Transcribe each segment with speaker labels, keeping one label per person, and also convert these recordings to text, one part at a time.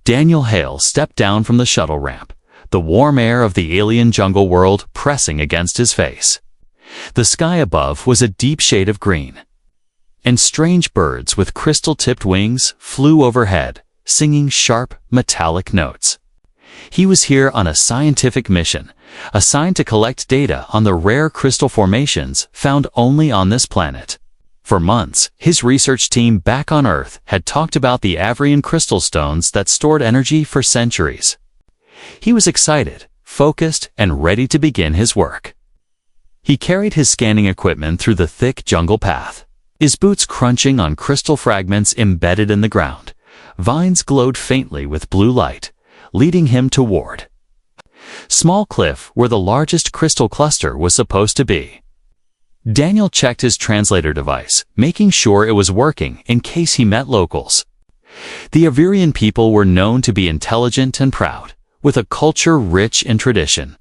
Speaker 1: Daniel Hale stepped down from the shuttle ramp, the warm air of the alien jungle world pressing against his face. The sky above was a deep shade of green, and strange birds with crystal-tipped wings flew overhead, singing sharp, metallic notes. He was here on a scientific mission, assigned to collect data on the rare crystal formations found only on this planet. For months, his research team back on Earth had talked about the Avrian crystal stones that stored energy for centuries. He was excited, focused, and ready to begin his work. He carried his scanning equipment through the thick jungle path, his boots crunching on crystal fragments embedded in the ground. Vines glowed faintly with blue light, leading him toward small cliff where the largest crystal cluster was supposed to be. Daniel checked his translator device, making sure it was working in case he met locals. The Avrian people were known to be intelligent and proud, with a culture rich in tradition.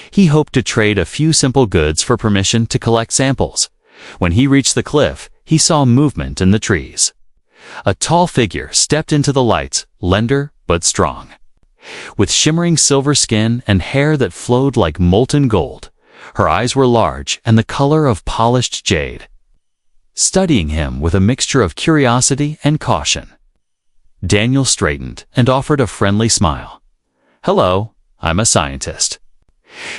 Speaker 1: He hoped to trade a few simple goods for permission to collect samples. When he reached the cliff, he saw movement in the trees. A tall figure stepped into the lights, slender but strong. With shimmering silver skin and hair that flowed like molten gold, her eyes were large and the color of polished jade. Studying him with a mixture of curiosity and caution, Daniel straightened and offered a friendly smile. "Hello, I'm a scientist."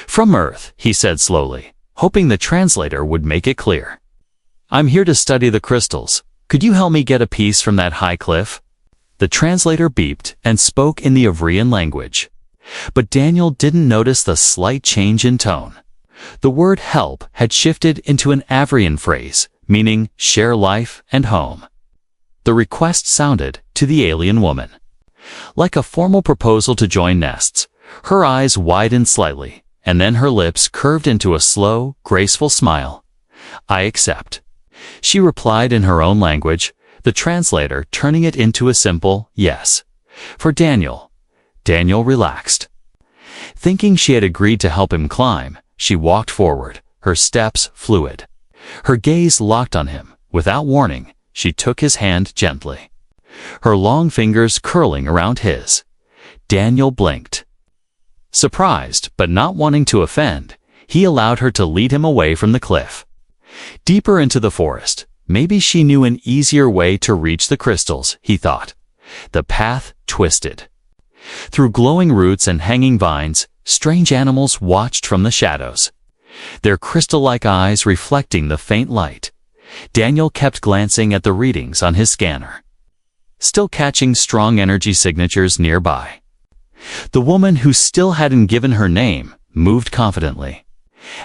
Speaker 1: "From Earth," he said slowly, hoping the translator would make it clear. "I'm here to study the crystals. Could you help me get a piece from that high cliff?" The translator beeped and spoke in the Avrian language. But Daniel didn't notice the slight change in tone. The word help had shifted into an Avrian phrase, meaning share life and home. The request sounded, to the alien woman, like a formal proposal to join nests. Her eyes widened slightly, and then her lips curved into a slow, graceful smile. "I accept," she replied in her own language, the translator turning it into a simple yes. For Daniel relaxed. Thinking she had agreed to help him climb, she walked forward, her steps fluid. Her gaze locked on him. Without warning, she took his hand gently, her long fingers curling around his. Daniel blinked. Surprised, but not wanting to offend, he allowed her to lead him away from the cliff. Deeper into the forest, maybe she knew an easier way to reach the crystals, he thought. The path twisted. Through glowing roots and hanging vines, strange animals watched from the shadows, their crystal-like eyes reflecting the faint light. Daniel kept glancing at the readings on his scanner, still catching strong energy signatures nearby. The woman, who still hadn't given her name, moved confidently,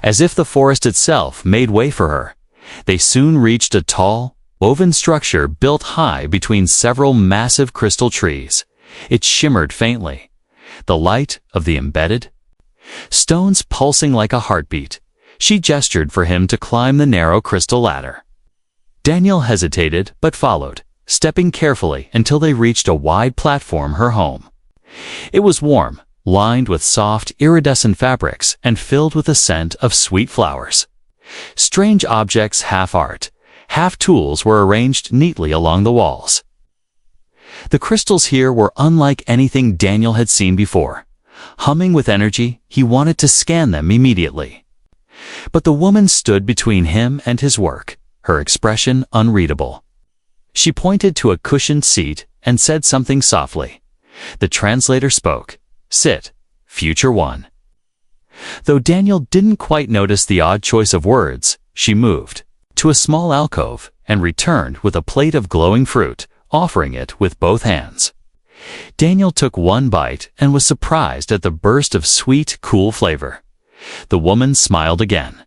Speaker 1: as if the forest itself made way for her. They soon reached a tall, woven structure built high between several massive crystal trees. It shimmered faintly, the light of the embedded stones pulsing like a heartbeat. She gestured for him to climb the narrow crystal ladder. Daniel hesitated but followed, stepping carefully until they reached a wide platform, her home. It was warm, lined with soft, iridescent fabrics and filled with a scent of sweet flowers. Strange objects, half art, half tools, were arranged neatly along the walls. The crystals here were unlike anything Daniel had seen before. Humming with energy, he wanted to scan them immediately. But the woman stood between him and his work, her expression unreadable. She pointed to a cushioned seat and said something softly. The translator spoke. "Sit, future one." Though Daniel didn't quite notice the odd choice of words, she moved to a small alcove and returned with a plate of glowing fruit, offering it with both hands. Daniel took one bite and was surprised at the burst of sweet, cool flavor. The woman smiled again,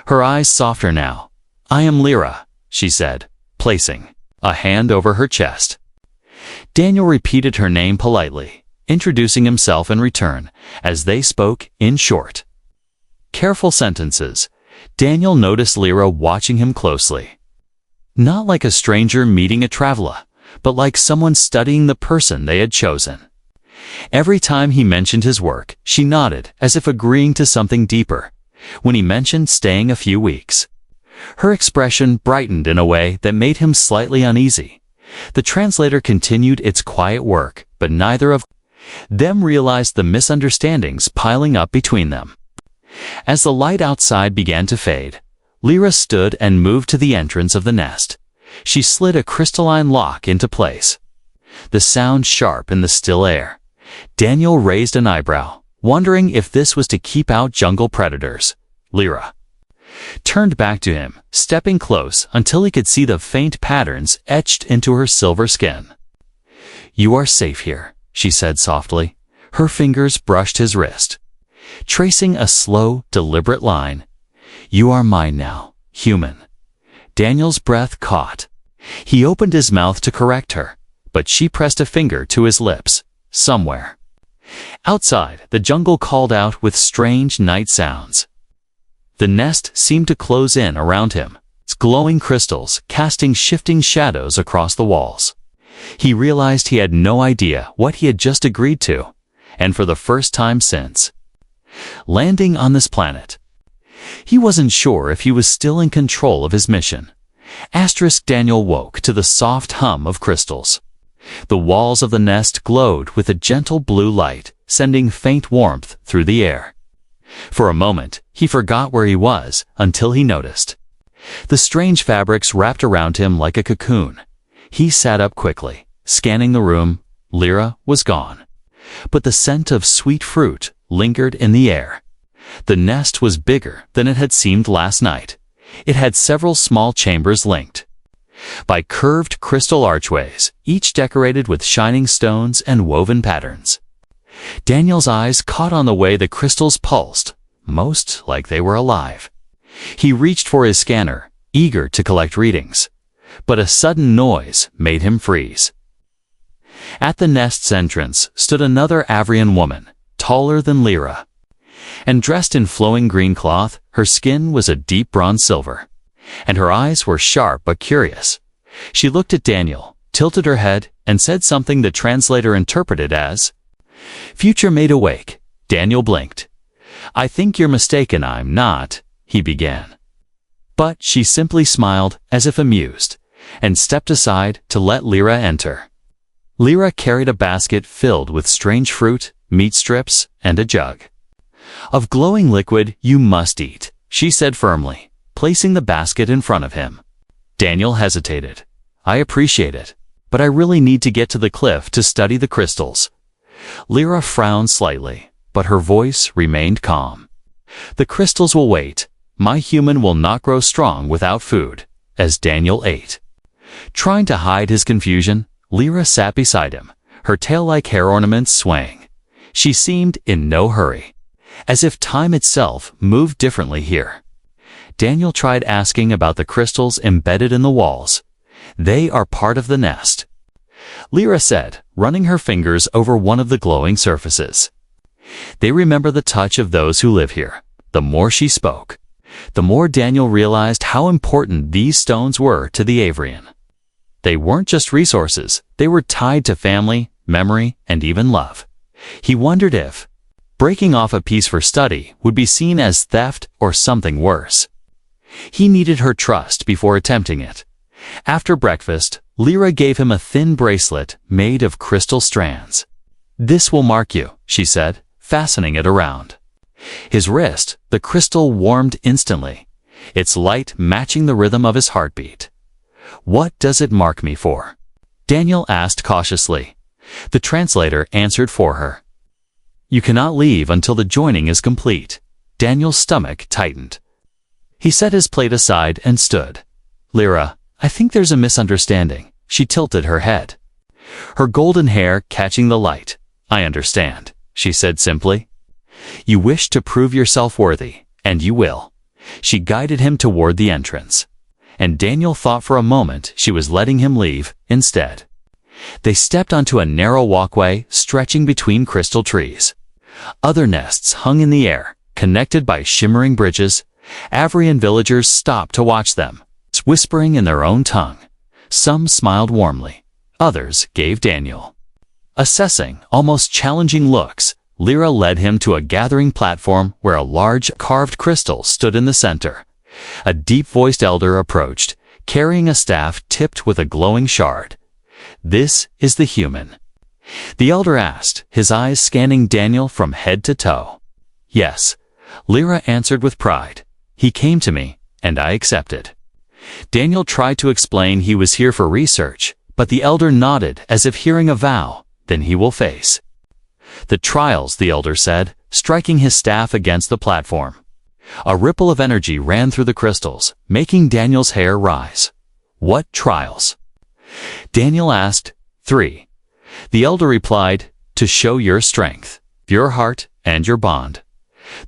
Speaker 1: her eyes softer now. "I am Lyra," she said, placing a hand over her chest. Daniel repeated her name politely, introducing himself in return, as they spoke in short, careful sentences. Daniel noticed Lyra watching him closely. Not like a stranger meeting a traveler, but like someone studying the person they had chosen. Every time he mentioned his work, she nodded, as if agreeing to something deeper. When he mentioned staying a few weeks, her expression brightened in a way that made him slightly uneasy. The translator continued its quiet work, but neither of them realized the misunderstandings piling up between them. As the light outside began to fade, Lyra stood and moved to the entrance of the nest. She slid a crystalline lock into place. The sound sharp in the still air. Daniel raised an eyebrow, wondering if this was to keep out jungle predators. Lyra turned back to him, stepping close until he could see the faint patterns etched into her silver skin. "You are safe here," she said softly. Her fingers brushed his wrist, tracing a slow, deliberate line. "You are mine now, human." Daniel's breath caught. He opened his mouth to correct her, but she pressed a finger to his lips. Somewhere outside, the jungle called out with strange night sounds. The nest seemed to close in around him, its glowing crystals casting shifting shadows across the walls. He realized he had no idea what he had just agreed to, and for the first time since landing on this planet, he wasn't sure if he was still in control of his mission. Daniel woke to the soft hum of crystals. The walls of the nest glowed with a gentle blue light, sending faint warmth through the air. For a moment, he forgot where he was until he noticed the strange fabrics wrapped around him like a cocoon. He sat up quickly, scanning the room. Lyra was gone, but the scent of sweet fruit lingered in the air. The nest was bigger than it had seemed last night. It had several small chambers linked by curved crystal archways, each decorated with shining stones and woven patterns. Daniel's eyes caught on the way the crystals pulsed, most like they were alive. He reached for his scanner, eager to collect readings, but a sudden noise made him freeze. At the nest's entrance stood another Avrian woman, taller than Lyra, and dressed in flowing green cloth. Her skin was a deep bronze silver, and her eyes were sharp but curious. She looked at Daniel, tilted her head, and said something the translator interpreted as, "Future made awake." Daniel blinked. "I think you're mistaken, I'm not," he began. But she simply smiled, as if amused, and stepped aside to let Lyra enter. Lyra carried a basket filled with strange fruit, meat strips, and a jug of glowing liquid. "You must eat," she said firmly, placing the basket in front of him. Daniel hesitated. "I appreciate it, but I really need to get to the cliff to study the crystals." Lyra frowned slightly, but her voice remained calm. "The crystals will wait. My human will not grow strong without food." As Daniel ate, trying to hide his confusion, Lyra sat beside him, her tail-like hair ornaments swaying. She seemed in no hurry, as if time itself moved differently here. Daniel tried asking about the crystals embedded in the walls. "They are part of the nest," Lyra said, running her fingers over one of the glowing surfaces. "They remember the touch of those who live here." The more she spoke, the more Daniel realized how important these stones were to the Avrian. They weren't just resources, they were tied to family, memory, and even love. He wondered if breaking off a piece for study would be seen as theft or something worse. He needed her trust before attempting it. After breakfast, Lyra gave him a thin bracelet made of crystal strands. "This will mark you," she said, fastening it around his wrist. The crystal warmed instantly, its light matching the rhythm of his heartbeat. "What does it mark me for?" Daniel asked cautiously. The translator answered for her. "You cannot leave until the joining is complete." Daniel's stomach tightened. He set his plate aside and stood. "Lyra, I think there's a misunderstanding." She tilted her head, her golden hair catching the light. "I understand," she said simply. "You wish to prove yourself worthy, and you will." She guided him toward the entrance, and Daniel thought for a moment she was letting him leave. Instead, they stepped onto a narrow walkway stretching between crystal trees. Other nests hung in the air, connected by shimmering bridges. Avrian villagers stopped to watch them, whispering in their own tongue. Some smiled warmly, others gave Daniel assessing, almost challenging looks. Lyra led him to a gathering platform where a large carved crystal stood in the center. A deep-voiced elder approached, carrying a staff tipped with a glowing shard. This is the human. The elder asked, his eyes scanning Daniel from head to toe. Yes, Lyra answered with pride. He came to me, and I accepted. Daniel tried to explain he was here for research, but the elder nodded as if hearing a vow. Then he will face the trials, the elder said, striking his staff against the platform. A ripple of energy ran through the crystals, making Daniel's hair rise. What trials? Daniel asked. 3. The elder replied, to show your strength, your heart, and your bond.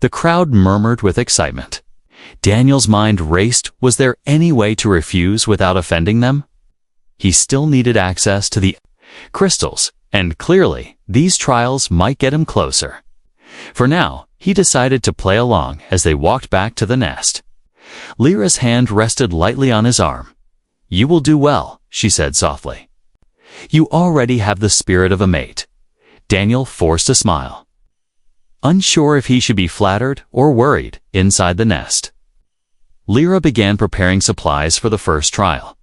Speaker 1: The crowd murmured with excitement. Daniel's mind raced. Was there any way to refuse without offending them? He still needed access to the crystals, and clearly, these trials might get him closer. For now, he decided to play along as they walked back to the nest. Lyra's hand rested lightly on his arm. You will do well, she said softly. You already have the spirit of a mate. Daniel forced a smile, unsure if he should be flattered or worried inside the nest. Lyra began preparing supplies for the first trial.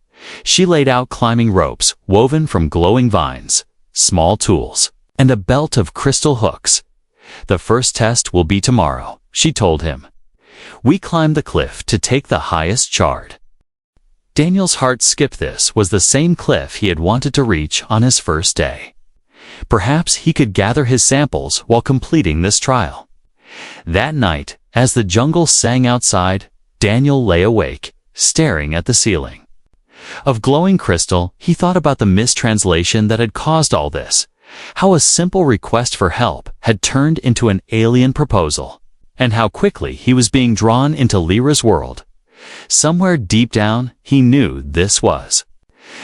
Speaker 1: She laid out climbing ropes woven from glowing vines, small tools, and a belt of crystal hooks. The first test will be tomorrow, she told him. We climbed the cliff to take the highest shard. Daniel's heart skipped. This was the same cliff he had wanted to reach on his first day. Perhaps he could gather his samples while completing this trial. That night, as the jungle sang outside, Daniel lay awake, staring at the ceiling. Of glowing crystal, he thought about the mistranslation that had caused all this, how a simple request for help had turned into an alien proposal, and how quickly he was being drawn into Lyra's world. Somewhere deep down, he knew this was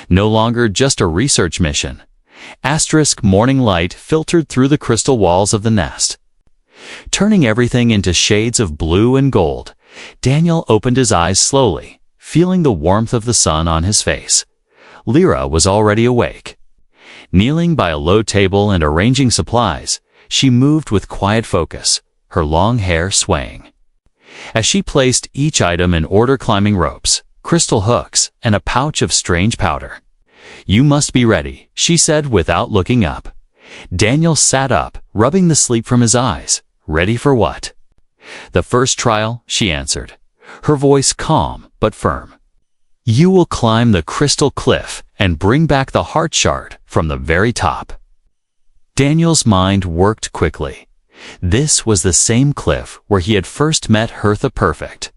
Speaker 1: no longer just a research mission. Morning light filtered through the crystal walls of the nest, turning everything into shades of blue and gold. Daniel opened his eyes slowly, feeling the warmth of the sun on his face. Lyra was already awake. Kneeling by a low table and arranging supplies, she moved with quiet focus, her long hair swaying. As she placed each item in order, climbing ropes, crystal hooks, and a pouch of strange powder. You must be ready, she said without looking up. Daniel sat up, rubbing the sleep from his eyes. Ready for what? The first trial, she answered, her voice calm but firm. You will climb the crystal cliff and bring back the heart shard from the very top. Daniel's mind worked quickly. This was the same cliff where he had first met Hertha Perfect.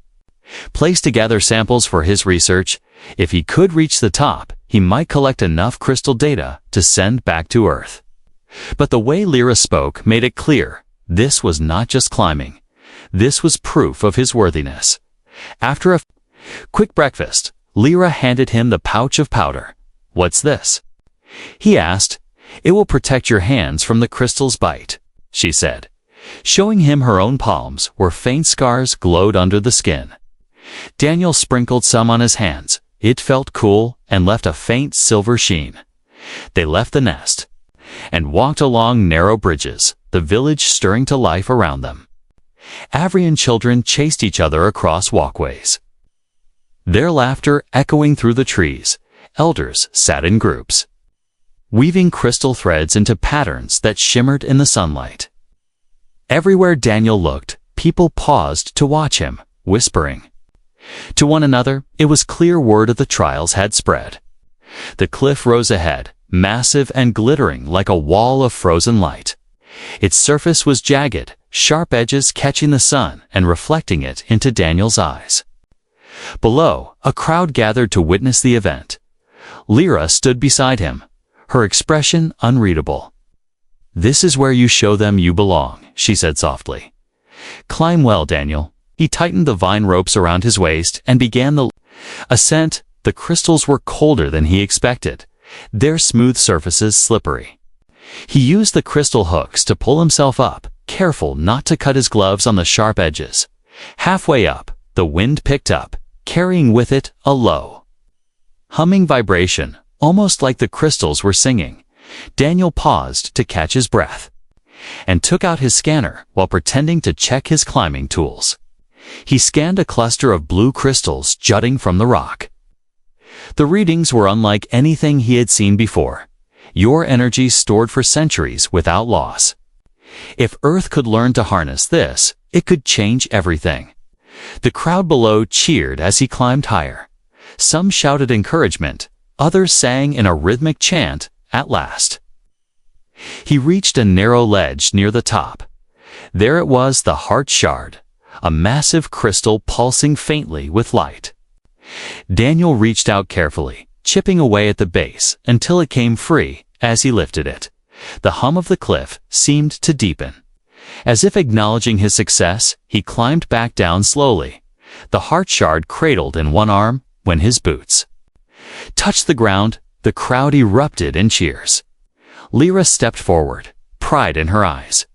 Speaker 1: Placed to gather samples for his research, if he could reach the top, he might collect enough crystal data to send back to Earth. But the way Lyra spoke made it clear, this was not just climbing. This was proof of his worthiness. After a quick breakfast, Lyra handed him the pouch of powder. What's this? He asked. It will protect your hands from the crystal's bite, she said, showing him her own palms where faint scars glowed under the skin. Daniel sprinkled some on his hands. It felt cool and left a faint silver sheen. They left the nest and walked along narrow bridges, the village stirring to life around them. Avrian children chased each other across walkways, their laughter echoing through the trees. Elders sat in groups, weaving crystal threads into patterns that shimmered in the sunlight. Everywhere Daniel looked, people paused to watch him, whispering to one another. It was clear word of the trials had spread. The cliff rose ahead, massive and glittering like a wall of frozen light. Its surface was jagged, sharp edges catching the sun and reflecting it into Daniel's eyes. Below, a crowd gathered to witness the event. Lyra stood beside him, her expression unreadable. This is where you show them you belong, she said softly. Climb well, Daniel. He tightened the vine ropes around his waist and began the ascent. The crystals were colder than he expected, their smooth surfaces slippery. He used the crystal hooks to pull himself up, careful not to cut his gloves on the sharp edges. Halfway up, the wind picked up, carrying with it a low, humming vibration, almost like the crystals were singing. Daniel paused to catch his breath and took out his scanner while pretending to check his climbing tools. He scanned a cluster of blue crystals jutting from the rock. The readings were unlike anything he had seen before. Your energy stored for centuries without loss. If Earth could learn to harness this, it could change everything. The crowd below cheered as he climbed higher. Some shouted encouragement, others sang in a rhythmic chant, "At last." He reached a narrow ledge near the top. There it was, the heart shard, a massive crystal pulsing faintly with light. Daniel reached out carefully, chipping away at the base until it came free as he lifted it. The hum of the cliff seemed to deepen. As if acknowledging his success, he climbed back down slowly, the heart shard cradled in one arm when his boots touched the ground. The crowd erupted in cheers. Lyra stepped forward, pride in her eyes.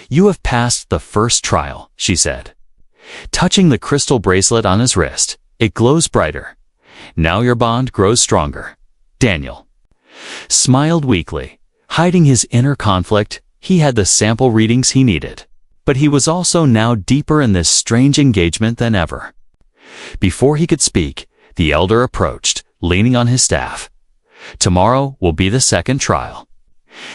Speaker 1: "You have passed the first trial," she said. Touching the crystal bracelet on his wrist, it glows brighter. "Now your bond grows stronger." Daniel smiled weakly, hiding his inner conflict. He had the sample readings he needed, but he was also now deeper in this strange engagement than ever. Before he could speak, the elder approached, leaning on his staff. "Tomorrow will be the second trial,"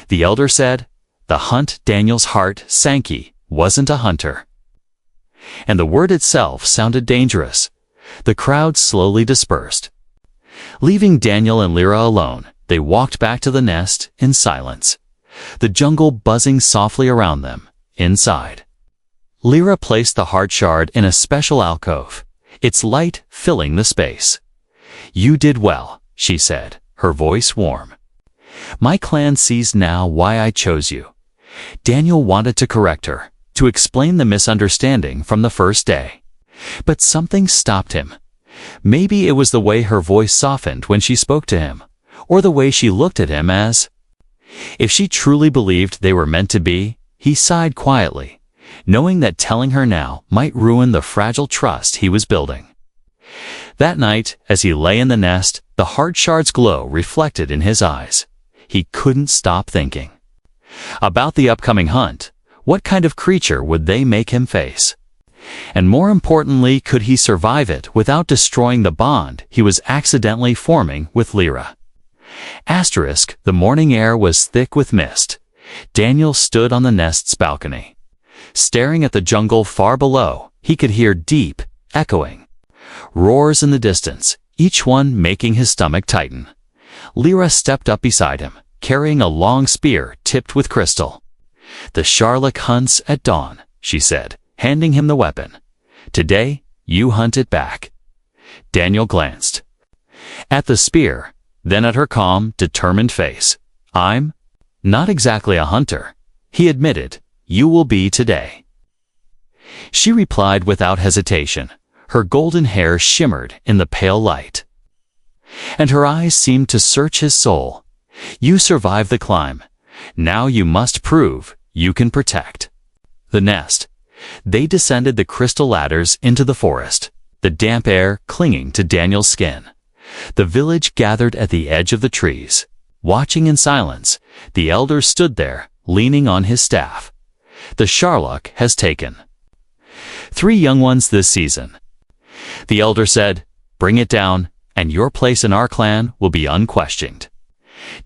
Speaker 1: the elder said. The hunt Daniel's heart sank. He wasn't a hunter, and the word itself sounded dangerous. The crowd slowly dispersed. Leaving Daniel and Lyra alone, they walked back to the nest in silence, the jungle buzzing softly around them. Inside, Lyra placed the heart shard in a special alcove, its light filling the space. "You did well," she said, her voice warm. "My clan sees now why I chose you." Daniel wanted to correct her, to explain the misunderstanding from the first day. But something stopped him. Maybe it was the way her voice softened when she spoke to him, or the way she looked at him as if she truly believed they were meant to be. He sighed quietly, knowing that telling her now might ruin the fragile trust he was building. That night, as he lay in the nest, the heart shard's glow reflected in his eyes. He couldn't stop thinking about the upcoming hunt. What kind of creature would they make him face? And more importantly, could he survive it without destroying the bond he was accidentally forming with Lyra? The morning air was thick with mist. Daniel stood on the nest's balcony. Staring at the jungle far below, he could hear deep, echoing roars in the distance, each one making his stomach tighten. Lyra stepped up beside him, carrying a long spear tipped with crystal. "The Sharlak hunts at dawn," she said, handing him the weapon. "Today, you hunt it back." Daniel glanced at the spear, then at her calm, determined face. "I'm not exactly a hunter," he admitted. "You will be today." She replied without hesitation. Her golden hair shimmered in the pale light, and her eyes seemed to search his soul. "You survived the climb. Now you must prove you can protect the nest." They descended the crystal ladders into the forest, the damp air clinging to Daniel's skin. The village gathered at the edge of the trees. Watching in silence, the elder stood there, leaning on his staff. "The Sharlak has taken 3 young ones this season," the elder said. "Bring it down, and your place in our clan will be unquestioned."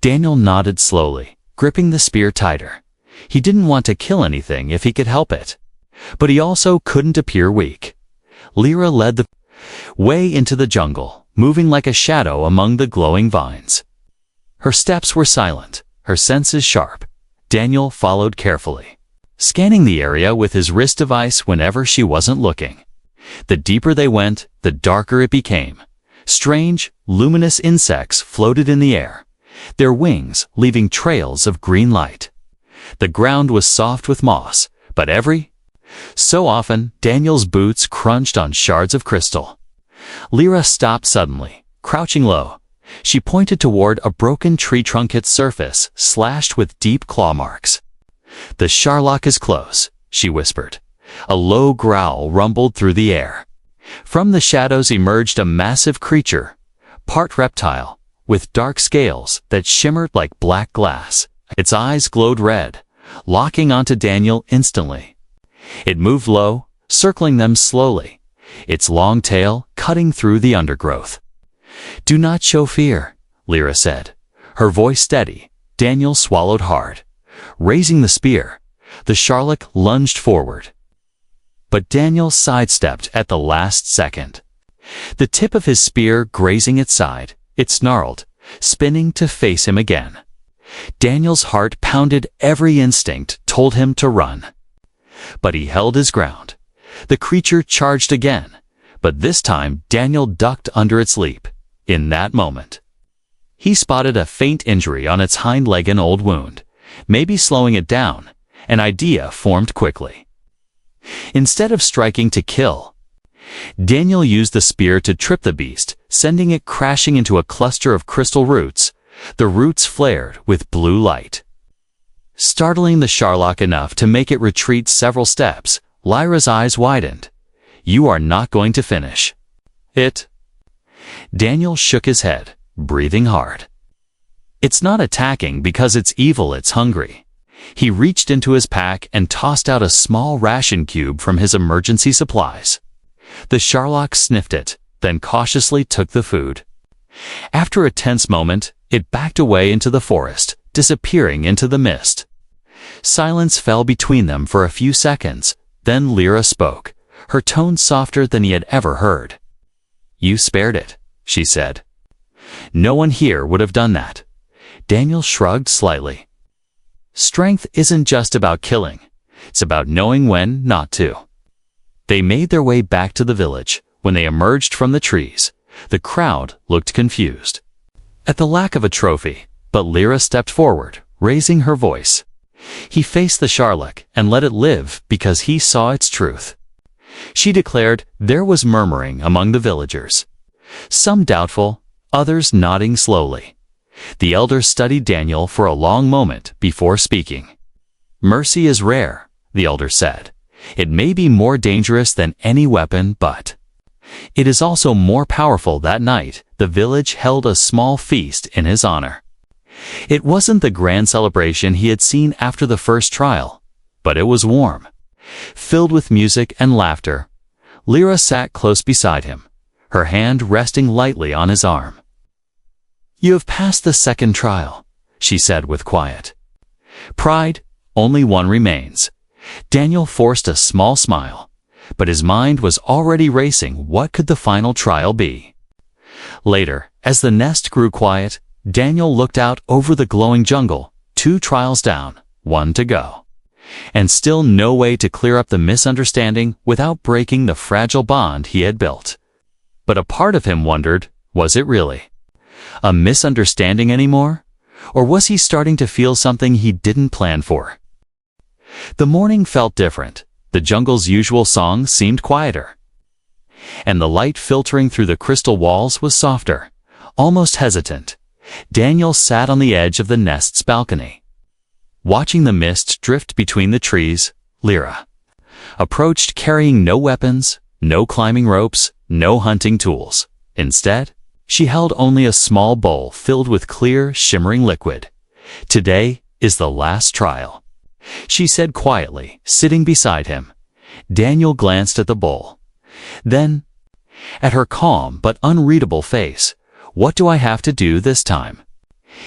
Speaker 1: Daniel nodded slowly, gripping the spear tighter. He didn't want to kill anything if he could help it, but he also couldn't appear weak. Lyra led the way into the jungle, moving like a shadow among the glowing vines. Her steps were silent, her senses sharp. Daniel followed carefully, scanning the area with his wrist device whenever she wasn't looking. The deeper they went, the darker it became. Strange, luminous insects floated in the air, their wings leaving trails of green light. The ground was soft with moss, but every so often Daniel's boots crunched on shards of crystal. Lyra stopped suddenly, crouching low. She pointed toward a broken tree trunk's surface slashed with deep claw marks. "The Sharlak is close," she whispered. A low growl rumbled through the air. From the shadows emerged a massive creature, part reptile, with dark scales that shimmered like black glass. Its eyes glowed red, locking onto Daniel instantly. It moved low, circling them slowly, its long tail cutting through the undergrowth. "Do not show fear," Lyra said, her voice steady. Daniel swallowed hard. Raising the spear, the Sherlock lunged forward. But Daniel sidestepped at the last second. The tip of his spear grazing its side, it snarled, spinning to face him again. Daniel's heart pounded. Every instinct told him to run. But he held his ground. The creature charged again, but this time Daniel ducked under its leap. In that moment, he spotted a faint injury on its hind leg, an old wound. Maybe slowing it down. An idea formed quickly. Instead of striking to kill, Daniel used the spear to trip the beast, sending it crashing into a cluster of crystal roots. The roots flared with blue light, startling the Sherlock enough to make it retreat several steps. Lyra's eyes widened. "You are not going to finish it." Daniel shook his head, breathing hard. "It's not attacking because it's evil, it's hungry." He reached into his pack and tossed out a small ration cube from his emergency supplies. The Sherlock sniffed it, then cautiously took the food. After a tense moment, it backed away into the forest, disappearing into the mist. Silence fell between them for a few seconds. Then Lyra spoke, her tone softer than he had ever heard. "You spared it," she said. "No one here would have done that." Daniel shrugged slightly. "Strength isn't just about killing. It's about knowing when not to." They made their way back to the village. When they emerged from the trees, the crowd looked confused at the lack of a trophy, but Lyra stepped forward, raising her voice. He faced the Sherlock and let it live because he saw its truth. She declared there was murmuring among the villagers, some doubtful, others nodding slowly. The elder studied Daniel for a long moment before speaking. "Mercy is rare," the elder said. "It may be more dangerous than any weapon, but it is also more powerful." That night, the village held a small feast in his honor. It wasn't the grand celebration he had seen after the first trial, but it was warm, filled with music and laughter. Lyra sat close beside him, her hand resting lightly on his arm. "You have passed the second trial," she said with quiet pride. "Only one remains." Daniel forced a small smile, but his mind was already racing. What could the final trial be? Later, as the nest grew quiet, Daniel looked out over the glowing jungle. 2 trials down, 1 to go. And still no way to clear up the misunderstanding without breaking the fragile bond he had built. But a part of him wondered, was it really a misunderstanding anymore? Or was he starting to feel something he didn't plan for? The morning felt different. The jungle's usual song seemed quieter, and the light filtering through the crystal walls was softer, almost hesitant. Daniel sat on the edge of the nest's balcony, watching the mist drift between the trees. Lyra approached, carrying no weapons, no climbing ropes, no hunting tools. Instead, she held only a small bowl filled with clear, shimmering liquid. "Today is the last trial," she said quietly, sitting beside him. Daniel glanced at the bowl, then at her calm but unreadable face. "What do I have to do this time?"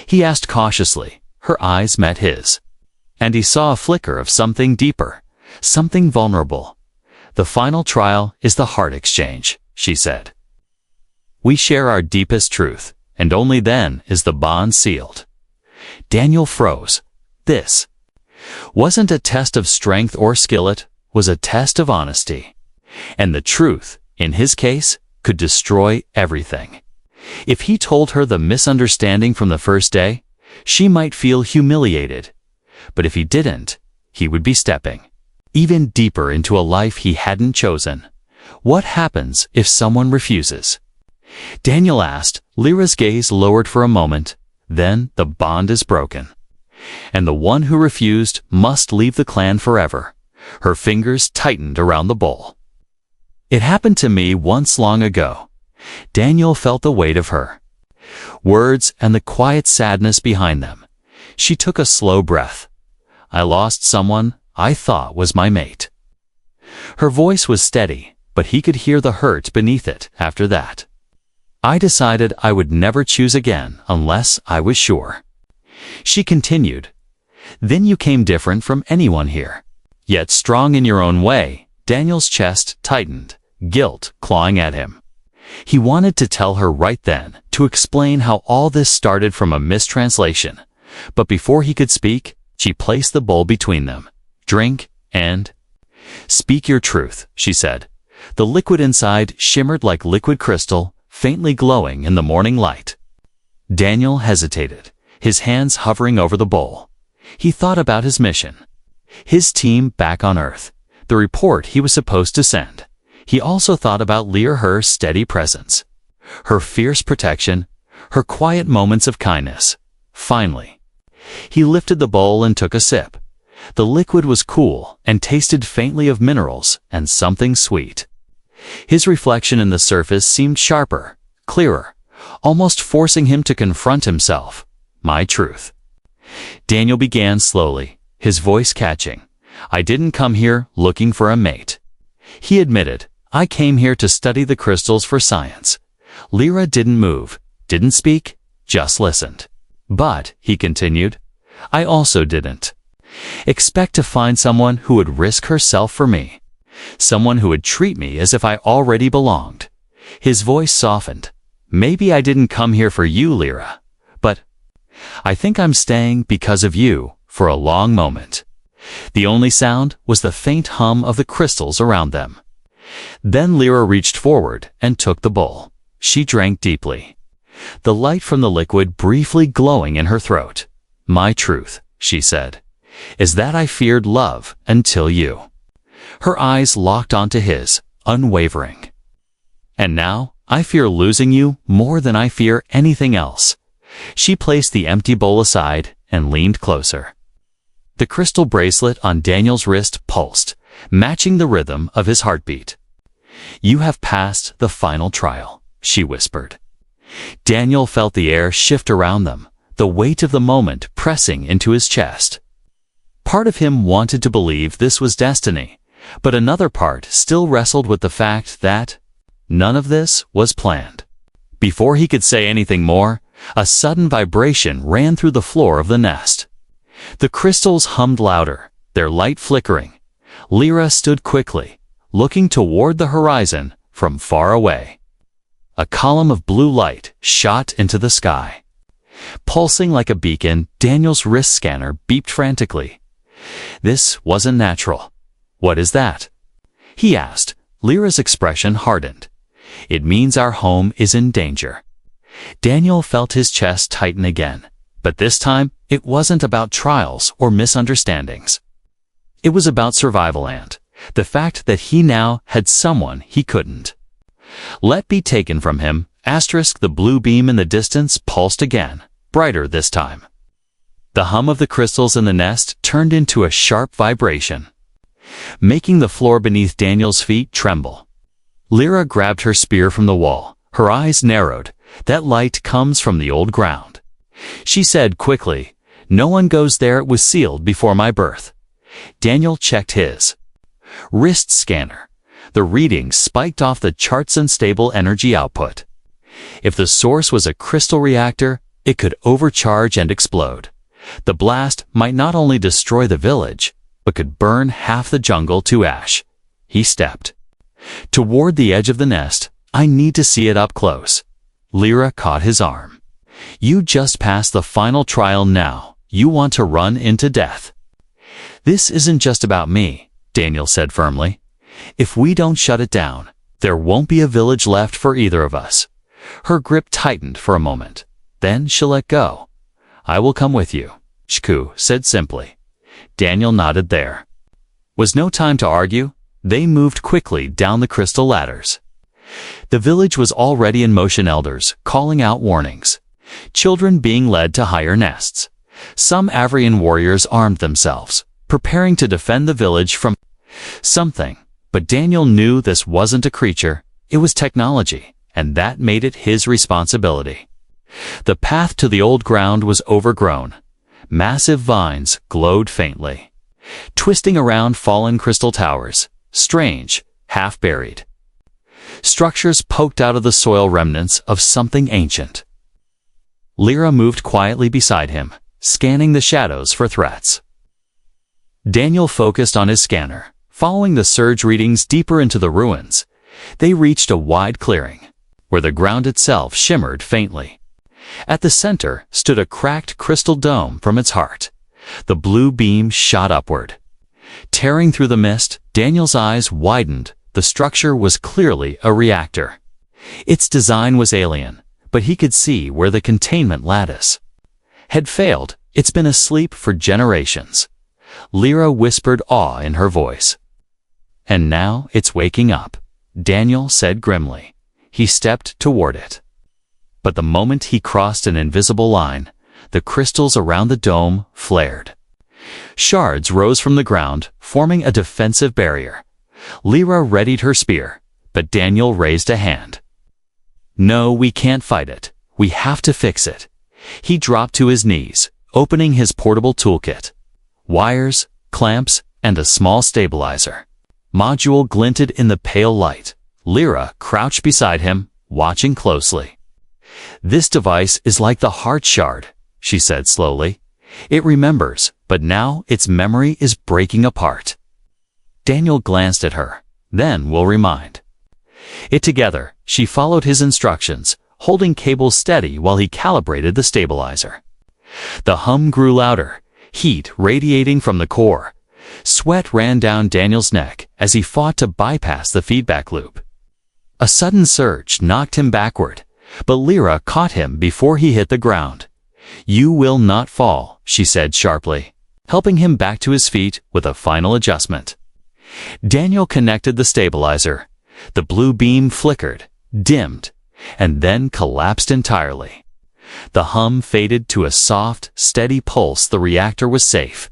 Speaker 1: he asked cautiously. Her eyes met his, and he saw a flicker of something deeper, something vulnerable. "The final trial is the heart exchange," she said. "We share our deepest truth, and only then is the bond sealed." Daniel froze. This wasn't a test of strength or skill, it was a test of honesty. And the truth, in his case, could destroy everything. If he told her the misunderstanding from the first day, she might feel humiliated. But if he didn't, he would be stepping even deeper into a life he hadn't chosen. What happens if someone refuses? Daniel asked. Lyra's gaze lowered for a moment. Then the bond is broken, and the one who refused must leave the clan forever. Her fingers tightened around the bowl. "It happened to me once long ago." Daniel felt the weight of her words and the quiet sadness behind them. She took a slow breath. "I lost someone I thought was my mate." Her voice was steady, but he could hear the hurt beneath it. "After that, I decided I would never choose again unless I was sure." She continued, "Then you came different from anyone here. Yet strong in your own way." Daniel's chest tightened, guilt clawing at him. He wanted to tell her right then, to explain how all this started from a mistranslation. But before he could speak, she placed the bowl between them. "Drink and speak your truth," she said. The liquid inside shimmered like liquid crystal, faintly glowing in the morning light. Daniel hesitated, his hands hovering over the bowl. He thought about his mission, his team back on Earth, the report he was supposed to send. He also thought about Her's steady presence, her fierce protection, her quiet moments of kindness. Finally, he lifted the bowl and took a sip. The liquid was cool and tasted faintly of minerals and something sweet. His reflection in the surface seemed sharper, clearer, almost forcing him to confront himself. "My truth." Daniel began slowly, his voice catching. "I didn't come here looking for a mate." He admitted, "I came here to study the crystals for science." Lyra didn't move, didn't speak, just listened. "But," he continued, "I also didn't expect to find someone who would risk herself for me. Someone who would treat me as if I already belonged." His voice softened. "Maybe I didn't come here for you, Lyra, but I think I'm staying because of you for a long moment." The only sound was the faint hum of the crystals around them. Then Lyra reached forward and took the bowl. She drank deeply, the light from the liquid briefly glowing in her throat. "My truth," she said, "is that I feared love until you." Her eyes locked onto his, unwavering. "And now, I fear losing you more than I fear anything else." She placed the empty bowl aside and leaned closer. The crystal bracelet on Daniel's wrist pulsed, matching the rhythm of his heartbeat. "You have passed the final trial," she whispered. Daniel felt the air shift around them, the weight of the moment pressing into his chest. Part of him wanted to believe this was destiny, but another part still wrestled with the fact that none of this was planned. Before he could say anything more, a sudden vibration ran through the floor of the nest. The crystals hummed louder, their light flickering. Lyra stood quickly, looking toward the horizon from far away. A column of blue light shot into the sky. Pulsing like a beacon, Daniel's wrist scanner beeped frantically. This wasn't natural. "What is that?" he asked. Lyra's expression hardened. "It means our home is in danger." Daniel felt his chest tighten again, but this time it wasn't about trials or misunderstandings. It was about survival and the fact that he now had someone he couldn't let be taken from him. The blue beam in the distance pulsed again, brighter this time. The hum of the crystals in the nest turned into a sharp vibration, making the floor beneath Daniel's feet tremble. Lyra grabbed her spear from the wall, her eyes narrowed. "That light comes from the old ground," she said quickly. "No one goes there. It was sealed before my birth." Daniel checked his wrist scanner. The readings spiked off the chart's unstable energy output. If the source was a crystal reactor, it could overcharge and explode. The blast might not only destroy the village, but could burn half the jungle to ash. He stepped toward the edge of the nest. "I need to see it up close." Lyra caught his arm. "You just passed the final trial now. You want to run into death." "This isn't just about me," Daniel said firmly. "If we don't shut it down, there won't be a village left for either of us." Her grip tightened for a moment. Then she let go. "I will come with you," Shku said simply. Daniel nodded. There was no time to argue. They moved quickly down the crystal ladders. The village was already in motion, elders calling out warnings, children being led to higher nests. Some Avrian warriors armed themselves, preparing to defend the village from something. But Daniel knew this wasn't a creature, it was technology, and that made it his responsibility. The path to the old ground was overgrown. Massive vines glowed faintly, twisting around fallen crystal towers, strange, half-buried structures poked out of the soil, remnants of something ancient. Lyra moved quietly beside him, scanning the shadows for threats. Daniel focused on his scanner, following the surge readings deeper into the ruins. They reached a wide clearing, where the ground itself shimmered faintly. At the center stood a cracked crystal dome from its heart. The blue beam shot upward. Tearing through the mist, Daniel's eyes widened. The structure was clearly a reactor. Its design was alien, but he could see where the containment lattice had failed. It's been asleep for generations. Lyra whispered awe in her voice. And now it's waking up, Daniel said grimly. He stepped toward it. But the moment he crossed an invisible line, the crystals around the dome flared. Shards rose from the ground, forming a defensive barrier. Lyra readied her spear, but Daniel raised a hand. No, we can't fight it. We have to fix it. He dropped to his knees, opening his portable toolkit. Wires, clamps, and a small stabilizer module glinted in the pale light. Lyra crouched beside him, watching closely. This device is like the heart shard, she said slowly. It remembers, but now its memory is breaking apart. Daniel glanced at her. Then we'll remind it together. She followed his instructions, holding cables steady while he calibrated the stabilizer. The hum grew louder, heat radiating from the core. Sweat ran down Daniel's neck as he fought to bypass the feedback loop. A sudden surge knocked him backward, but Lyra caught him before he hit the ground. You will not fall, she said sharply, helping him back to his feet with a final adjustment. Daniel connected the stabilizer. The blue beam flickered, dimmed, and then collapsed entirely. The hum faded to a soft, steady pulse. The reactor was safe.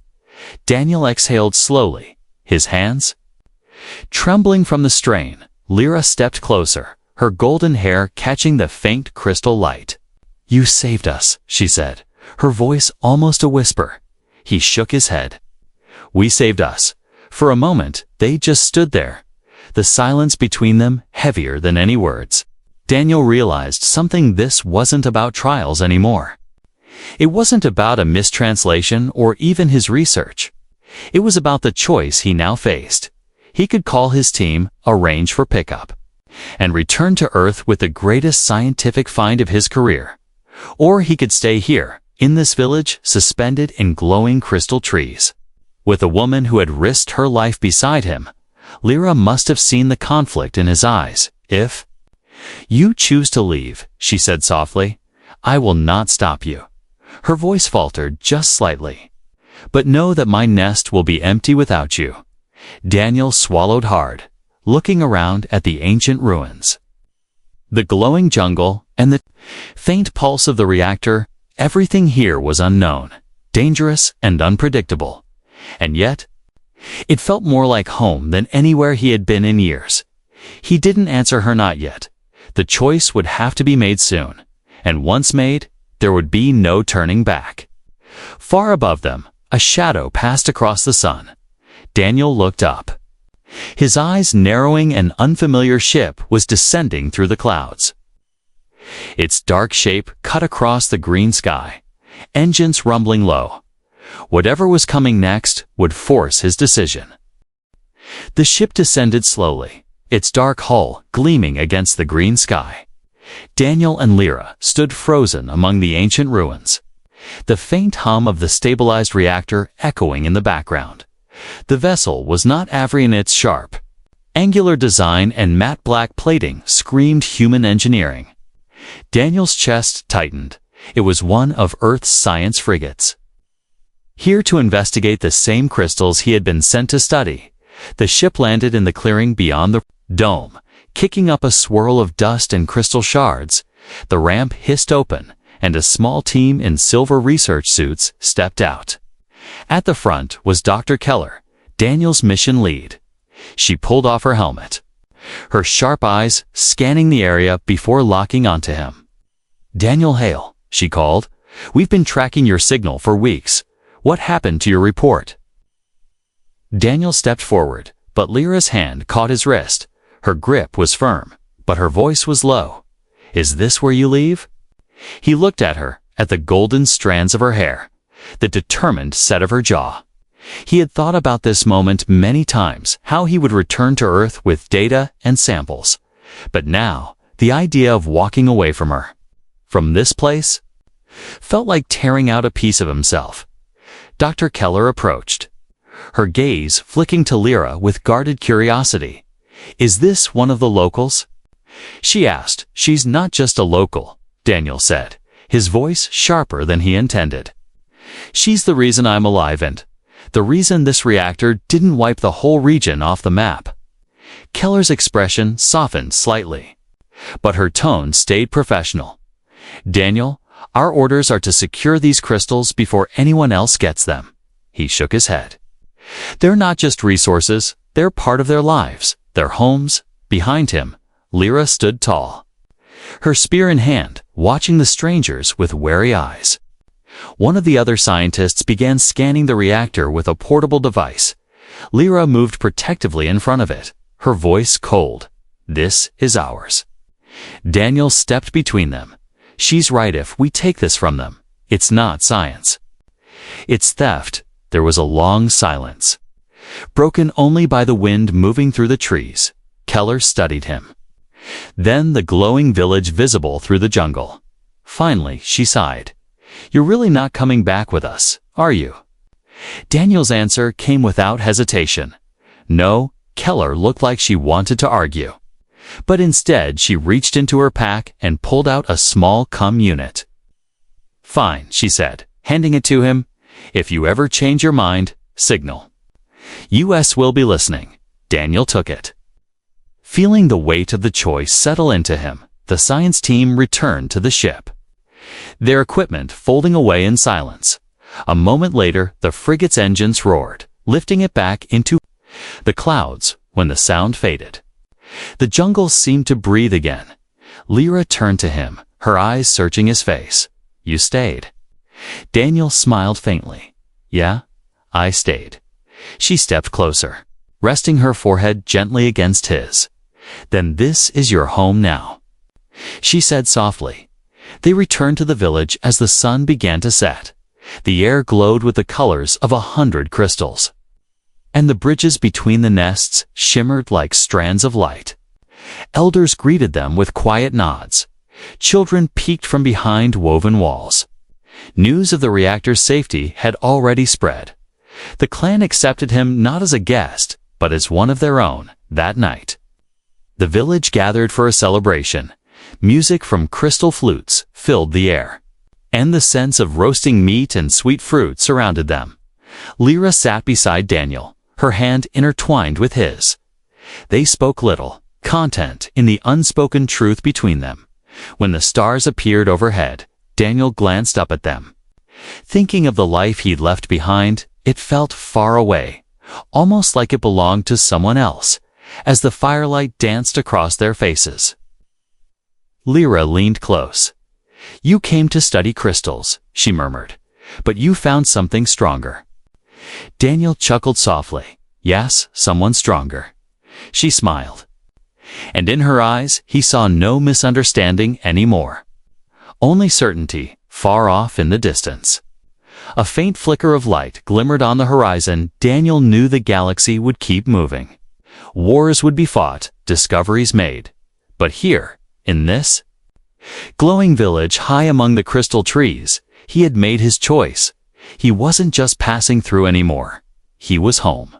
Speaker 1: Daniel exhaled slowly, his hands trembling from the strain. Lyra stepped closer, her golden hair catching the faint crystal light. You saved us, she said, her voice almost a whisper. He shook his head. We saved us. For a moment, they just stood there, the silence between them heavier than any words. Daniel realized something. This wasn't about trials anymore. It wasn't about a mistranslation or even his research. It was about the choice he now faced. He could call his team, arrange for pickup, and return to Earth with the greatest scientific find of his career. Or he could stay here, in this village, suspended in glowing crystal trees, with a woman who had risked her life beside him. Lyra must have seen the conflict in his eyes. If you choose to leave, she said softly, I will not stop you. Her voice faltered just slightly. But know that my nest will be empty without you. Daniel swallowed hard, looking around at the ancient ruins. The glowing jungle and the faint pulse of the reactor, everything here was unknown, dangerous, and unpredictable. And yet, it felt more like home than anywhere he had been in years. He didn't answer her, not yet. The choice would have to be made soon, and once made, there would be no turning back. Far above them, a shadow passed across the sun. Daniel looked up. His eyes narrowing. An unfamiliar ship was descending through the clouds. Its dark shape cut across the green sky, engines rumbling low. Whatever was coming next would force his decision. The ship descended slowly, its dark hull gleaming against the green sky. Daniel and Lyra stood frozen among the ancient ruins, the faint hum of the stabilized reactor echoing in the background. The vessel was not average. Its sharp, angular design and matte black plating screamed human engineering. Daniel's chest tightened. It was one of Earth's science frigates, here to investigate the same crystals he had been sent to study. The ship landed in the clearing beyond the dome, kicking up a swirl of dust and crystal shards. The ramp hissed open, and a small team in silver research suits stepped out. At the front was Dr. Keller, Daniel's mission lead. She pulled off her helmet, her sharp eyes scanning the area before locking onto him. Daniel Hale, she called. We've been tracking your signal for weeks. What happened to your report? Daniel stepped forward, but Lyra's hand caught his wrist. Her grip was firm, but her voice was low. Is this where you leave? He looked at her, at the golden strands of her hair. the determined set of her jaw. He had thought about this moment many times, how he would return to Earth with data and samples. But now, the idea of walking away from her, from this place, felt like tearing out a piece of himself. Dr. Keller approached, her gaze flicking to Lyra with guarded curiosity. "Is this one of the locals?" She asked. "She's not just a local," Daniel said, his voice sharper than he intended. "She's the reason I'm alive and the reason this reactor didn't wipe the whole region off the map." Keller's expression softened slightly, but her tone stayed professional. "Daniel, our orders are to secure these crystals before anyone else gets them." He shook his head. "They're not just resources, they're part of their lives, their homes." Behind him, Lyra stood tall, her spear in hand, watching the strangers with wary eyes. One of the other scientists began scanning the reactor with a portable device. Lyra moved protectively in front of it, her voice cold. "This is ours." Daniel stepped between them. "She's right if we take this from them. It's not science. It's theft." There was a long silence, broken only by the wind moving through the trees. Keller studied him. Then the glowing village visible through the jungle. Finally, she sighed. "You're really not coming back with us, are you?" Daniel's answer came without hesitation. No. Keller looked like she wanted to argue, but instead she reached into her pack and pulled out a small unit. "Fine," she said, handing it to him. "If you ever change your mind, signal. US will be listening." Daniel took it. Feeling the weight of the choice settle into him, the science team returned to the ship, their equipment folding away in silence. A moment later, the frigate's engines roared, lifting it back into the clouds. When the sound faded, the jungle seemed to breathe again. Lyra turned to him, her eyes searching his face. "You stayed." Daniel smiled faintly. "Yeah, I stayed." She stepped closer, resting her forehead gently against his. "Then this is your home now," she said softly. They returned to the village as the sun began to set. The air glowed with the colors of 100 crystals, and the bridges between the nests shimmered like strands of light. Elders greeted them with quiet nods. Children peeked from behind woven walls. News of the reactor's safety had already spread. The clan accepted him not as a guest, but as one of their own. That night, the village gathered for a celebration. Music from crystal flutes filled the air, and the sense of roasting meat and sweet fruit surrounded them. Lyra sat beside Daniel, her hand intertwined with his. They spoke little, content in the unspoken truth between them. When the stars appeared overhead, Daniel glanced up at them. Thinking of the life he'd left behind, it felt far away, almost like it belonged to someone else, as the firelight danced across their faces. Lyra leaned close. "You came to study crystals," she murmured, "but you found something stronger." Daniel chuckled softly. "Yes, someone stronger." She smiled, and in her eyes he saw no misunderstanding anymore, only certainty, far off in the distance. A faint flicker of light glimmered on the horizon. Daniel knew the galaxy would keep moving. Wars would be fought, discoveries made. But here, in this glowing village high among the crystal trees, he had made his choice. He wasn't just passing through anymore. He was home.